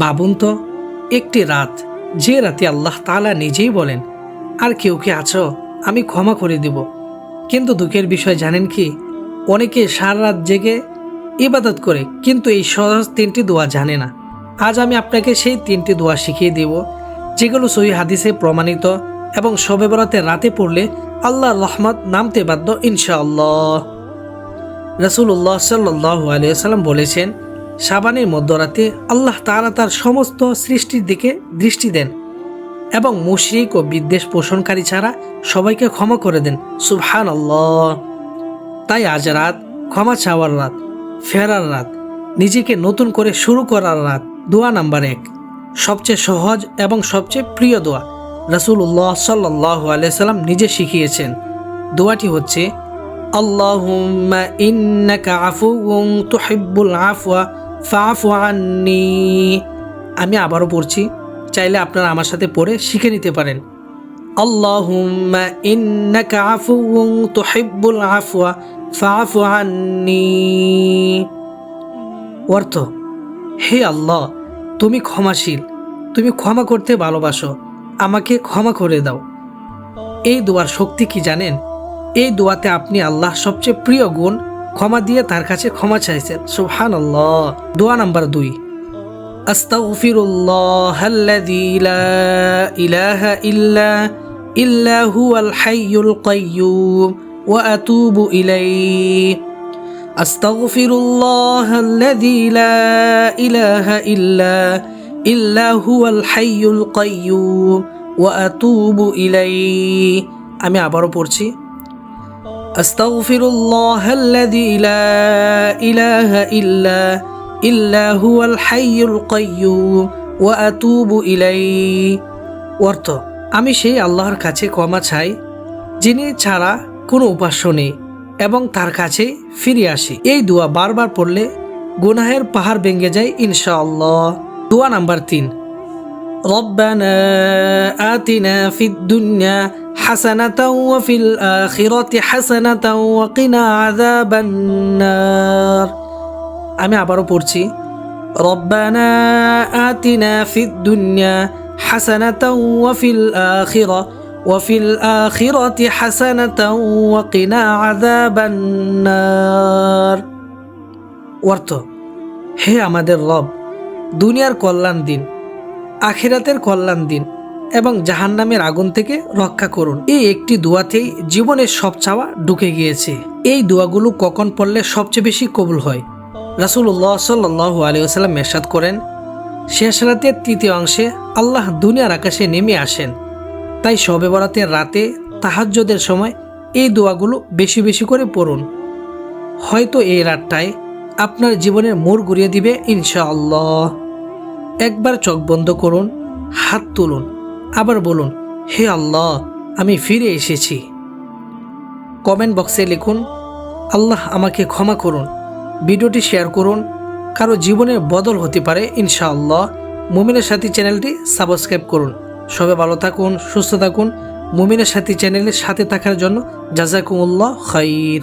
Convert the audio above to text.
ভাবুন তো, একটি রাত, যে রাতে আল্লাহ তাআলা নিজেই বলেন, আর কেউ কি আছো, আমি ক্ষমা করে দিব। কিন্তু দুঃখের বিষয় জানেন কি, অনেকে সারা রাত জেগে ইবাদত করে কিন্তু এই সহজ তিনটি দোয়া জানে না। আজ আমি আপনাকে সেই তিনটি দোয়া শিখিয়ে দেব, যেগুলো সহিহ হাদিসে প্রমাণিত এবং শবে বরাতের রাতে পড়লে আল্লাহর রহমত নামতে বাধ্য ইনশাআল্লাহ। রাসূলুল্লাহ সাল্লাল্লাহু আলাইহি ওয়াসাল্লাম বলেছেন, শাবানের মধ্যরাতে আল্লাহ তাআলা তার সমস্ত সৃষ্টির দিকে দৃষ্টি দেন এবং মুশরিক ও বিদ্বেষ পোষণকারী ছাড়া সবাইকে ক্ষমা করে দেন। সুবহানাল্লাহ। তাই আজ রাত ক্ষমা চাওয়ার রাত, ফেরার রাত, নিজেকে নতুন করে শুরু করার রাত। দোয়া নাম্বার 1, সবচেয়ে সহজ এবং সবচেয়ে প্রিয় দোয়া, রাসূলুল্লাহ সাল্লাল্লাহু আলাইহি সাল্লাম নিজে শিখিয়েছেন। দোয়াটি হচ্ছে, আল্লাহুম্মা ইন্নাকা আফুউন তুহিব্বুল আফওয়া ফাআফু আন্নি। আমি আবারও পড়ছি, চাইলে আপনারা আমার সাথে পড়ে শিখে নিতে পারেন। আল্লাহুম্মা ইন্নাকা আফুউন তুহিব্বুল আফওয়া ফাআফু আন্নি। অর্থ, হে আল্লাহ, তুমি ক্ষমাশীল, তুমি ক্ষমা করতে ভালোবাসো, আমাকে ক্ষমা করে দাও। এই দোয়ার শক্তি কি জানেন? এই দোয়াতে আপনি আল্লাহ সবচেয়ে প্রিয় গুণ ক্ষমা দিয়ে তার কাছে ক্ষমা চাইছেন। সুবহানাল্লাহ। দোয়া নাম্বার 2, আস্তাগফিরুল্লাহাল্লাযী লা ইলাহা ইল্লা হুয়াল হাইয়ুল কাইয়্যুম ওয়া আতুবু ইলাইহি। আস্তাগফিরুল্লাহাল্লাযী লা ইলাহা ইল্লা হুয়াল হাইয়ুল কাইয়্যুম ওয়া আতুবু ইলাইহি। আমি আবারও পড়ছি, আস্তাগফিরুল্লাহাল্লাযী লা ইলাহা ইল্লা হুয়াল হাইয়ুল কাইয়্যুম ওয়া আতুবু ইলাইহি। অর্থ, আমি সেই আল্লাহর কাছে ক্ষমা চাই যিনি ছাড়া কোনো উপাস্য নেই এবং তার কাছে ফিরে আসি। এই দোয়া বারবার পড়লে গুনাহের পাহাড় ভেঙে যায় ইনশাআল্লাহ। দোয়া নাম্বার 3, রব্বানা আতিনা ফিদ দুনিয়া হাসানাতাও ওয়া ফিল আখিরাতি হাসানাতাও ওয়া কিনা আযাবান নার। আমি আবারও পড়ছি, রব্বানা আতিনা ফিদ দুনিয়া হাসানাতাও ওয়া ফিল আখিরাতি হাসানাতাও ওয়া কিনা আযাবান নার। অর্থ, হে আমাদের রব, দুনিয়ার কল্যাণ দিন, আখিরাতের কল্যাণ দিন এবং জাহান্নামের আগুন থেকে রক্ষা করুন। এই একটি দোয়াতেই জীবনের সব চাওয়া ঢুকে গিয়েছে। এই দোয়াগুলো কখন পড়লে সবচেয়ে বেশি কবুল হয়? রাসূলুল্লাহ সাল্লাল্লাহু আলাইহি ওয়াসাল্লাম ইরশাদ করেন, শেষ রাতের তৃতীয় অংশে আল্লাহ দুনিয়ার আকাশে নেমে আসেন। তাই শবে বরাতের রাতে তাহাজ্জুদের সময় এই দোয়াগুলো বেশি বেশি করে পড়ুন। হয়তো এই রাতটায় আপনার জীবনের মোড় ঘুরিয়ে দিবে ইনশাআল্লাহ। একবার চোখ বন্ধ করুন, হাত তুলুন, আবার বলুন, হে আল্লাহ, আমি ফিরে এসেছি। কমেন্ট বক্সে লিখুন, আল্লাহ আমাকে ক্ষমা করুন। ভিডিওটি শেয়ার করুন, কারো জীবনের বদল হতে পারে ইনশাআল্লাহ। মুমিনের সাথী চ্যানেলটি সাবস্ক্রাইব করুন। সবাই ভালো থাকুন, সুস্থ থাকুন। মুমিনের সাথী চ্যানেলের সাথে থাকার জন্য জাযাকুমুল্লাহ খাইর।